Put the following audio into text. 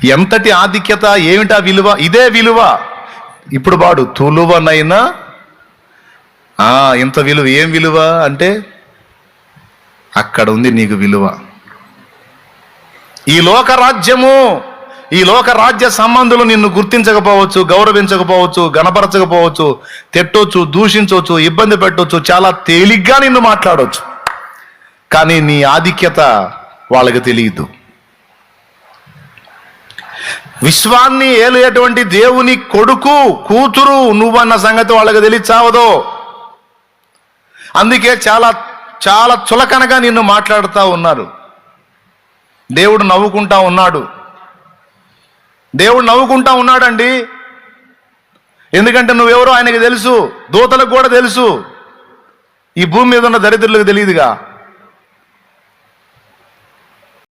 ఎంతటి ఆధిక్యత, ఏమిటా విలువ? ఇదే విలువ. ఇప్పుడు వాడు తులువనైనా ఇంత విలువ. ఏం విలువ అంటే అక్కడ ఉంది నీకు విలువ. ఈ లోక రాజ్యము, ఈ లోక రాజ్య సంబంధులు నిన్ను గుర్తించకపోవచ్చు, గౌరవించకపోవచ్చు, గణపరచకపోవచ్చు, తిట్టొచ్చు, దూషించవచ్చు, ఇబ్బంది పెట్టవచ్చు, చాలా తేలిగ్గా నిన్ను మాట్లాడవచ్చు. కానీ నీ ఆధిక్యత వాళ్ళకి తెలియదు. విశ్వాన్ని ఏలేటువంటి దేవుని కొడుకు, కూతురు నువ్వన్న సంగతి వాళ్ళకి తెలియచావదో. అందుకే చాలా చాలా చులకనగా నిన్ను మాట్లాడుతూ ఉన్నారు. దేవుడు నవ్వుకుంటా ఉన్నాడు. దేవుడు నవ్వుకుంటా ఉన్నాడండి. ఎందుకంటే నువ్వెవరో ఆయనకి తెలుసు, దూతలకు కూడా తెలుసు. ఈ భూమి మీద ఉన్న దరిద్రులకు తెలియదుగా.